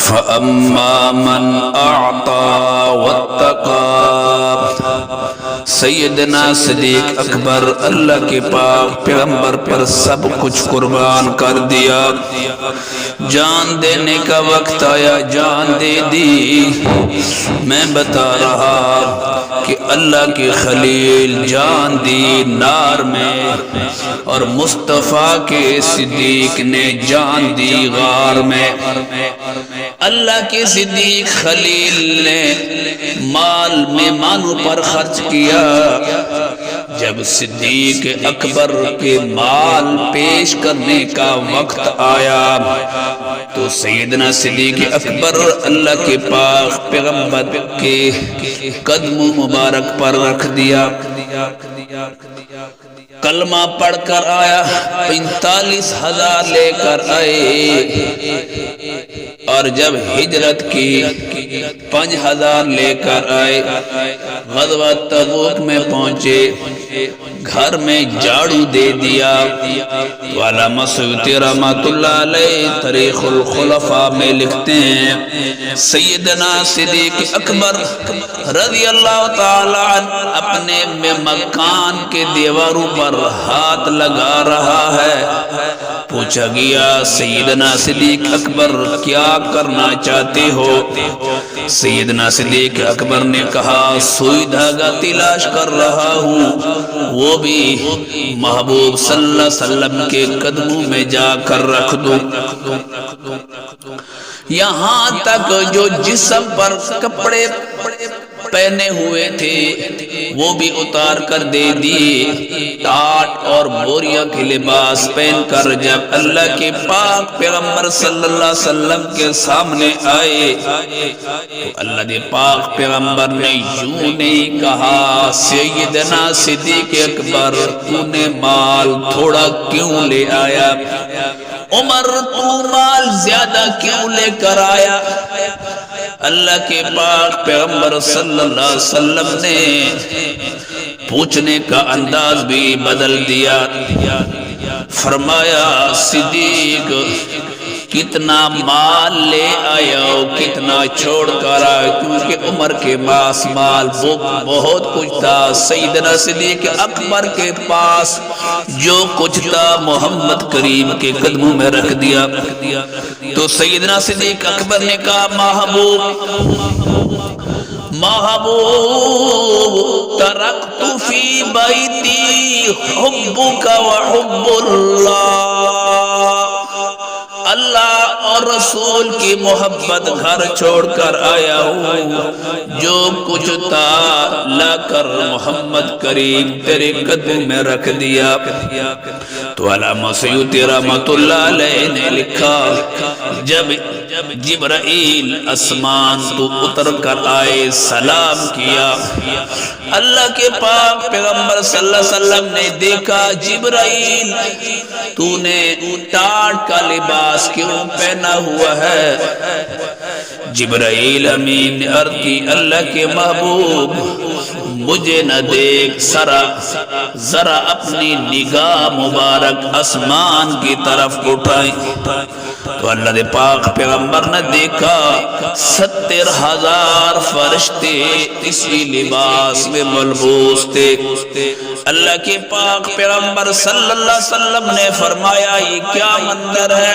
فَأَمَّا مَنْ أَعْطَى وَاتَّقَى سیدنا صدیق اکبر اللہ کے پاک پیغمبر پر سب کچھ قربان کر دیا. جان دینے کا وقت آیا، جان دے دی. میں بتا رہا کہ اللہ کے خلیل جان دی نار میں، اور مصطفیٰ کے صدیق نے جان دی غار میں. اللہ کے صدیق خلیل نے مال مہمانوں پر خرچ کیا. جب صدیق اکبر کے مال پیش کرنے کا وقت آیا تو سیدنا صدیق اکبر اللہ کے پاک پیغمبر کے قدم مبارک پر رکھ دیا. کلمہ پڑھ کر آیا، 45,000 لے کر آئے، اور جب ہجرت کی 5,000 لے کر آئے. غزوہ تبوک میں پہنچے، گھر میں جھاڑو دے دیا. علامہ سیوطی رحمۃ اللہ علیہ تاریخ الخلفاء میں لکھتے ہیں سیدنا صدیق اکبر رضی اللہ تعالی عنہ اپنے مکان کے دیواروں پر ہاتھ لگا رہا ہے. پوچھا گیا سیدنا صدیق اکبر کیا کرنا چاہتے ہو؟ سیدنا صدیق اکبر نے کہا سوئی دھاگا تلاش کر رہا ہوں، وہ بھی محبوب صلی اللہ علیہ وسلم کے قدموں میں جا کر رکھ دوں. یہاں تک جو جسم پر کپڑے پہنے ہوئے تھے وہ بھی اتار کر دے دیے. ٹاٹ اور بوریا کے لباس پہن کر جب اللہ کے پاک پیغمبر صلی اللہ علیہ وسلم کے سامنے آئے تو اللہ کے پاک پیغمبر نے یوں نہیں کہا سیدنا صدیق اکبر تو نے مال تھوڑا کیوں لے آیا؟ عمر تو مال زیادہ کیوں لے کر آیا؟ اللہ کے پاک پیغمبر صلی اللہ علیہ وسلم نے پوچھنے کا انداز بھی بدل دیا. فرمایا صدیق کتنا مال لے آیا ہو، کتنا چھوڑ کر آیا؟ کیونکہ عمر کے پاس مال بہت کچھ تھا. سیدنا صدیق اکبر کے پاس جو کچھ تھا محمد کریم کے قدموں میں رکھ دیا. تو سیدنا صدیق اکبر نے کہا محبوب ترکت فی بیتی حبک وحب اللہ اور رسول کی محبت گھر چھوڑ کر آیا ہوں، جو کچھ تھا لا کر محمد کریم تیرے قدم میں رکھ دیا. تو علامہ سیوطی رحمۃ اللہ علیہ نے لکھا جب جبرائیل آسمان تو اتر کر آئے سلام کیا، اللہ کے پاک پیغمبر صلی اللہ علیہ وسلم نے دیکھا جبرائیل تو نے ٹاٹ کا لباس کیوں پہنا ہوا ہے؟ جبرائیل امین نے عرض کی اللہ کے محبوب مجھے نہ دیکھ، ذرا اپنی نگاہ مبارک آسمان کی طرف اٹھائیں. تو اللہ دے پاک پیغمبر نے دیکھا 70,000 فرشتے اسی لباس میں ملبوس تھے. اللہ کے پاک پیغمبر صلی اللہ علیہ وسلم نے فرمایا یہ کیا منظر ہے؟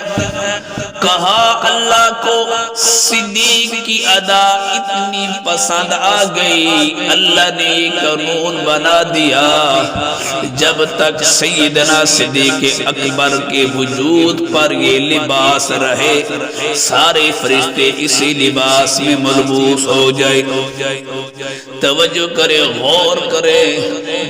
کہا اللہ کو صدیق کی ادا اتنی پسند آ گئی، اللہ نے یہ قانون بنا دیا جب تک سیدنا صدیق اکبر کے وجود پر یہ لباس رہے سارے فرشتے اسی لباس میں ملبوس ہو جائے. توجہ کرے، غور کرے.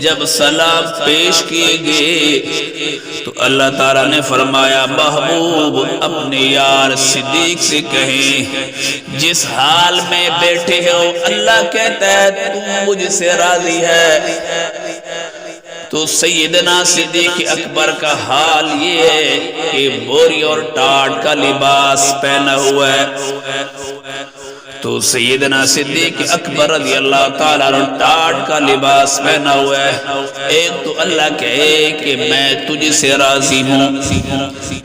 جب سلام پیش کیے گئے تو اللہ تعالیٰ نے فرمایا محبوب اپنے یار صدیق سے کہیں جس حال میں بیٹھے ہو اللہ کہتا ہے تم مجھ سے راضی ہے. تو سیدنا صدیق اکبر کا حال یہ ہے کہ بوری اور ٹاٹ کا لباس پہنا ہوا ہے. تو سیدنا صدیق اکبر رضی اللہ تعالیٰ عنہ ٹاٹ کا لباس پہنا ہوا ہے. ایک تو اللہ کہے کہ میں تجھ سے راضی ہوں.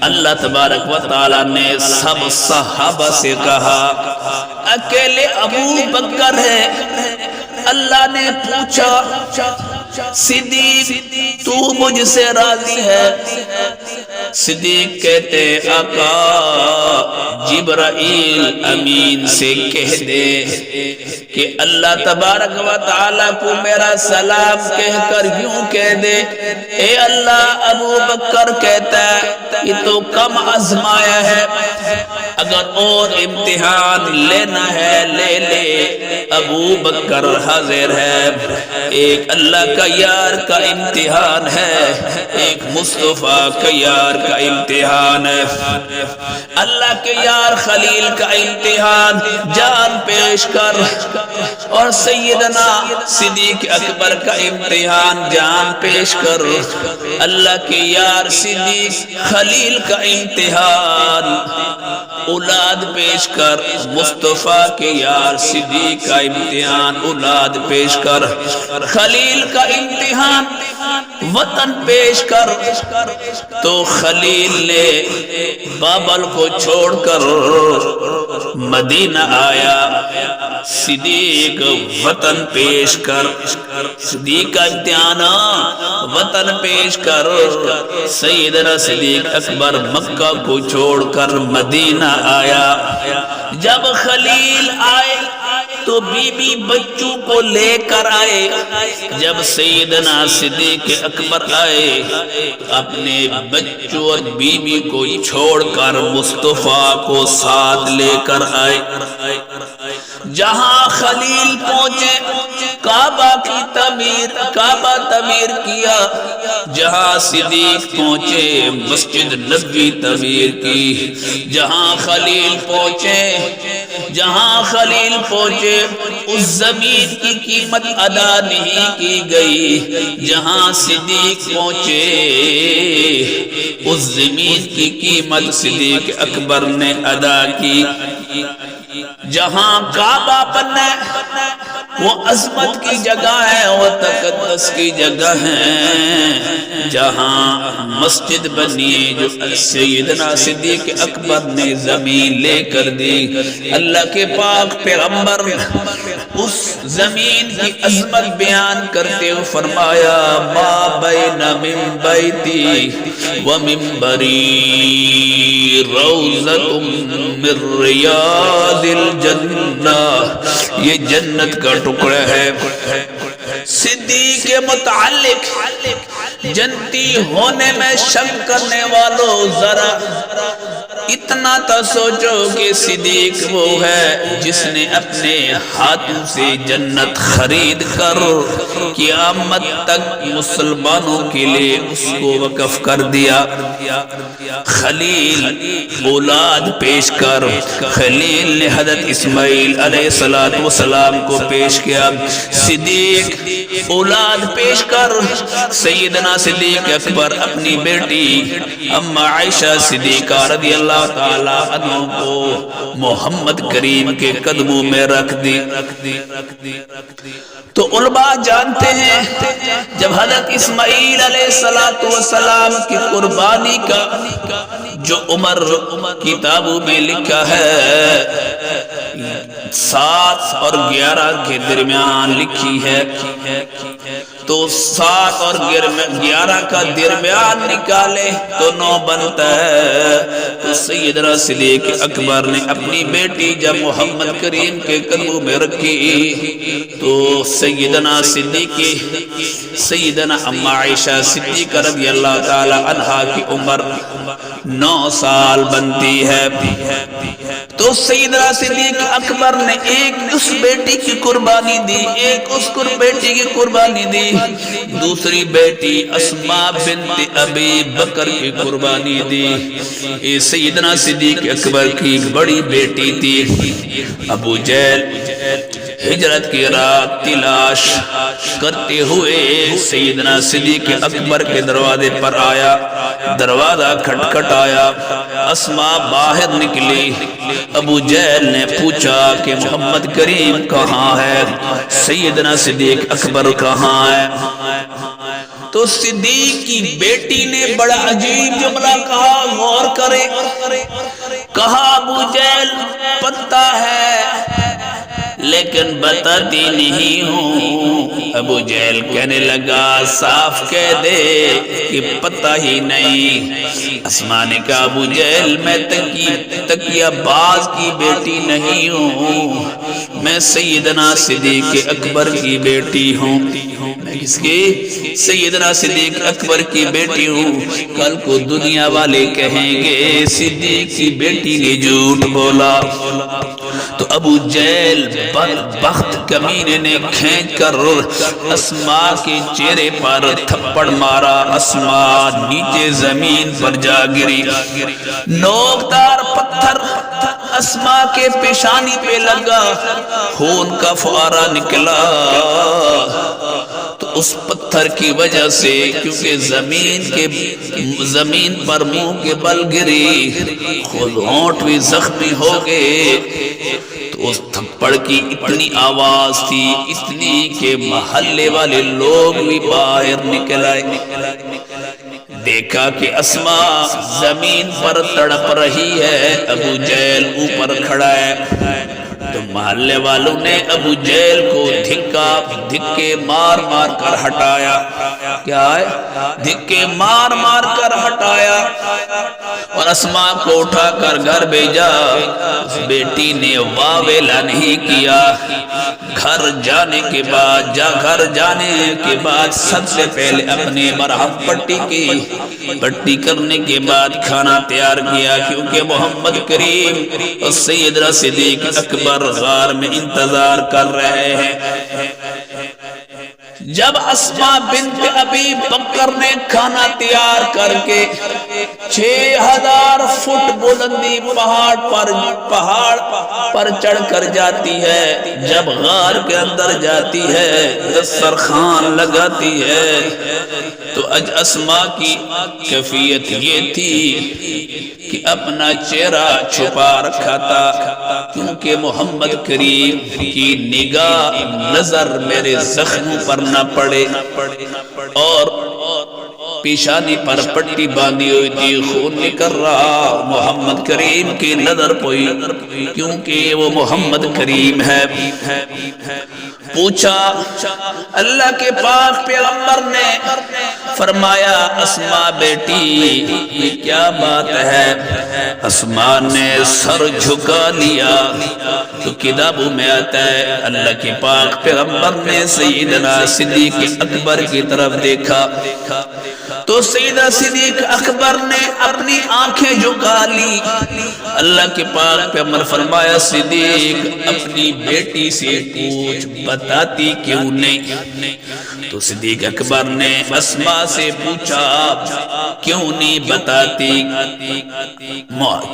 اللہ تبارک و تعالیٰ نے سب صحابہ سے کہا اکیلے ابو بکر ہے. اللہ نے پوچھا صدیق تو مجھ سے راضی ہے؟ صدیق کہتے آقا جبرائیل امین سے کہہ دے کہ اللہ تبارک و تعالیٰ کو میرا سلام کہہ کر یوں کہہ دے اے اللہ ابو بکر کہتا ہے یہ تو کم آزمایا ہے، اگر اور امتحان لینا ہے لے لے، ابو بکر حاضر ہے. ایک اللہ کا یار کا امتحان ہے، ایک مصطفیٰ کا یار کا امتحان ہے. اللہ کے یار خلیل کا امتحان جان پیش کر، اور سیدنا صدیق اکبر کا امتحان جان پیش کر. اللہ کے یار صدیق خلیل کا امتحان اولاد پیش کر. مصطفیٰ کے یار صدیق کا امتحان اولاد پیش کر. خلیل کا امتحان وطن پیش کر. تو خلیل نے بابل کو چھوڑ کر مدینہ آیا. صدیق وطن پیش کر. صدیق کا امتحان وطن پیش کر. سیدنا صدیق اکبر مکہ کو چھوڑ کر مدینہ آیا. جب خلیل آئے تو بی بی بچوں کو لے کر آئے. جب سیدنا صدیق اکبر آئے اپنے بچوں اور بی بی کو چھوڑ کر مصطفیٰ کو ساتھ لے کر آئے. جہاں خلیل پہنچے کعبہ کی تعمیر کیا. جہاں صدیق پہنچے مسجد نبوی تعمیر کی. جہاں خلیل پہنچے اس زمین کی قیمت ادا نہیں کی گئی. جہاں صدیق پہنچے اس زمین کی قیمت صدیق اکبر نے ادا کی. جہاں کعبہ بنا وہ عظمت کی جگہ ہے، وہ تقدس کی جگہ ہے. جہاں مسجد بنی جو سیدنا صدیق اکبر نے زمین لے کر دی. اللہ کے پاک پیغمبر اس زمین کی عظمت بیان کرتے ہوئے فرمایا ما بین من بیتی و منبری روضۃ من ریاض الجنہ. یہ جنت کا ٹکڑا ہے. صدیق کے متعلق جنتی ہونے میں شک کرنے والوں ذرا اتنا تو سوچو کہ صدیق وہ ہے جس نے اپنے ہاتھوں سے جنت خرید کر قیامت تک مسلمانوں کے لیے اس کو وقف کر دیا. خلیل اولاد پیش کر. خلیل نے حضرت اسماعیل علیہ السلام کو پیش کیا. صدیق اولاد پیش کر. سیدنا صدیق اکبر اپنی بیٹی اما عائشہ صدیقہ رضی اللہ تعالی عنہ کو محمد کریم کے قدموں میں رکھ دی. تو علماء جانتے ہیں جب حضرت اسماعیل علیہ السلام کی قربانی کا جو عمر کتابوں میں لکھا ہے 7 اور 11 کے درمیان لکھی ہے. تو 7 اور 11 کا درمیان نکالے تو 9 بنتا ہے. تو سیدنا صدیق اکبر نے اپنی بیٹی جب محمد کریم کے قدموں میں رکھی تو سیدنا اما عائشہ صدیقہ رضی اللہ تعالی عنہا کی عمر 9 سال بنتی ہے. تو سیدنا صدیق اکبر نے ایک اس بیٹی کی قربانی دی، ایک اس بیٹی کی قربانی دی. دوسری بیٹی اسماء بنت ابی بکر کی قربانی دی. یہ سیدنا صدیق اکبر کی بڑی بیٹی تھی. ابو جہل ہجرت کی رات تلاش کرتے ہوئے سیدنا صدیق اکبر کے دروازے پر آیا، دروازہ کھٹکھٹایا، اسماء باہر نکلی۔ ابو جہل نے پوچھا کہ محمد کریم کہاں ہے، سیدنا صدیق اکبر کہاں ہے؟ تو صدیق کی بیٹی نے بڑا عجیب جملہ کہا، غور کرے، کہا ابو جہل پتہ ہے لیکن بتاتی نہیں ہوں۔ ابو جہل کہنے لگا صاف کہہ دے کہ پتہ ہی نہیں۔ اسماء نے کہا ابو جہل میں تکیہ باز کی بیٹی نہیں ہوں، میں سیدنا صدیق اکبر کی بیٹی ہوں۔ میں کس کی؟ سیدنا صدیق اکبر کی بیٹی ہوں۔ کل کو دنیا والے کہیں گے صدیق کی بیٹی نے جھوٹ بولا۔ تو ابو جہل بدبخت کمینے نے کھینچ کر اسماء کے چہرے پر تھپڑ مارا، اسماء نیچے زمین پر جا گری۔ نوکدار پتھر اسماء کے پیشانی پہ لگا، خون کا فوارہ نکلا۔ تو اس پتھر کی وجہ سے کیونکہ زمین پر منہ کے بل گری، خود ہونٹ بھی زخمی ہو گئے۔ تو اس تھپڑ کی اتنی آواز تھی، اتنی کہ محلے والے لوگ بھی باہر نکل آئے۔ دیکھا کہ اسماء زمین پر تڑپ رہی ہے، ابو جہل اوپر کھڑا ہے۔ تو محلے والوں نے ابو جہل کو دھکے مار مار کر ہٹایا۔ کیا ہے؟ دھکے مار مار کر ہٹایا اور اسماء کو اٹھا کر گھر بھیجا۔ اس بیٹی نے واویلا نہیں کیا۔ گھر جانے کے بعد سب سے پہلے اپنے مرہم پٹی کرنے کے بعد کھانا تیار کیا، کیونکہ محمد کریم اور سیدنا صدیق اکبر غار میں انتظار کر رہے ہیں۔ جب اسماء بنت ابی بکر نے کھانا تیار کر کے 6000 فٹ بلندی پہاڑ پر چڑھ کر جاتی ہے، جب غار کے اندر جاتی ہے، دسترخوان لگاتی ہے، تو اسماء کی کیفیت یہ تھی کہ اپنا چہرہ چھپا رکھا تھا، کیونکہ محمد کریم کی نگاہ نظر میرے زخموں پر نہ پڑے، اور پیشانی پر پٹی باندھی ہوئی تھی، خون نکل رہا، محمد کریم کی نظر پوئی، کیونکہ وہ محمد کریم ہے۔ پوچھا، اللہ کے پاک پیغمبر نے فرمایا اسماء بیٹی یہ کیا بات ہے؟ اسماء نے سر جھکا لیا۔ تو کتابوں میں آتا ہے اللہ کے پاک پیغمبر نے سیدنا صدیق اکبر کی طرف دیکھا، تو سیدنا صدیق اکبر نے اپنی آنکھیں جھکا لی۔ اللہ کے پاک پیغمبر فرمایا صدیق اپنی بیٹی سے پوچھ بتاتی کیوں نہیں؟ تو صدیق اکبر نے اسماء سے پوچھا کیوں نہیں بتاتی؟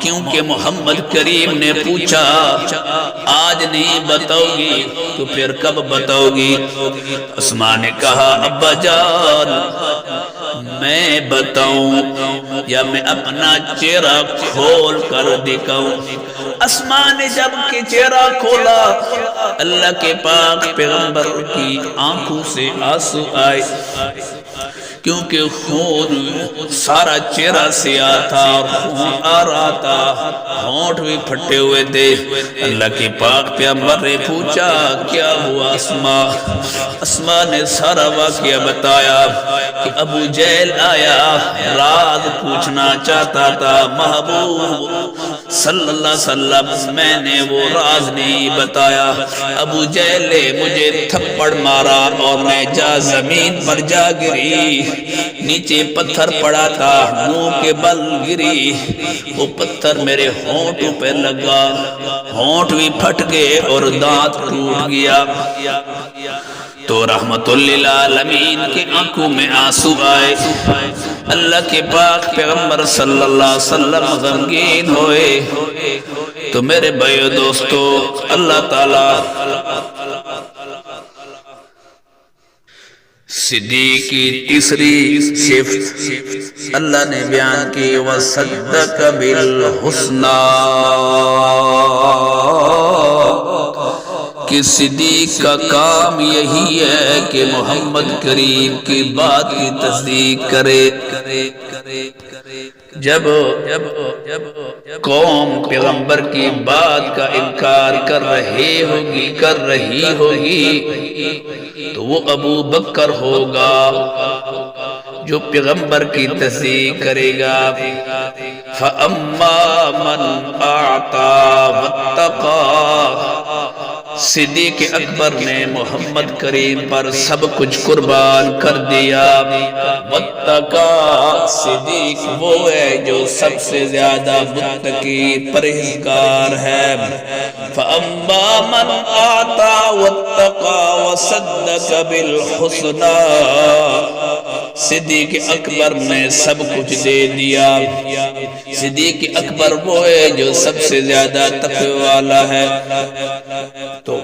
کیونکہ محمد کریم نے پوچھا آج نہیں بتاؤ گی تو پھر کب بتاؤ گی؟ اسماء نے کہا ابا جان میں بتاؤں یا میں اپنا چہرہ کھول کر دکھاؤں؟ اسماء نے جب کہ چہرہ کھولا، اللہ کے پاک پیغمبر کی آنکھوں سے آنسو آئے، کیونکہ خون سارا چہرہ سیاہ تھا اور خون آ رہا تھا، ہونٹ بھی پھٹے ہوئے تھے۔ اللہ کے پاک پیغمبر نے پوچھا کیا ہوا اسماء؟ اسماء نے سارا واقعہ بتایا کہ ابو جہل آیا، راز پوچھنا چاہتا تھا، محبوب صلی اللہ علیہ وسلم میں نے وہ راز نہیں بتایا، ابو جہل نے مجھے تھپڑ مارا اور میں زمین پر جا گری، نیچے پتھر پڑا تھا، منہ کے بل گری، وہ پتھر میرے ہونٹوں پہ لگا، ہونٹ بھی پھٹ گئے اور دانت ٹوٹ گیا۔ تو رحمت للعالمین کی آنکھوں میں آنسو آئے۔ اللہ کے پاک پیغمبر صلی اللہ علیہ وسلم غمگین ہوئے۔ تو میرے بھائیو دوستو، اللہ تعالیٰ صدیق کی تیسری صفت اللہ نے بیان کی وصدق بالحسنی، کہ صدیق کا کام یہی ہے کہ محمد کریم کی بات کی تصدیق کرے۔ جب قوم پیغمبر کی بات کا انکار کر رہی ہوگی تو وہ ابو بکر ہوگا جو پیغمبر کی تصدیق کرے گا۔ فَأَمَّا مَنْ أَعْطَى وَاتَّقَى، صدیق اکبر نے محمد کریم پر سب کچھ قربان کر دیا۔ وَاتَّقَى، صدیق وہ ہے جو سب سے زیادہ متقی پرہیزگار ہے۔ فَأَمَّا مَنْ أَعْطَى وَاتَّقَى وَصَدَّقَ بِالْحُسْنَى، صدیق اکبر نے سب کچھ دے دیا۔ صدیق اکبر وہ ہے جو سب سے زیادہ تقوی والا ہے۔ تو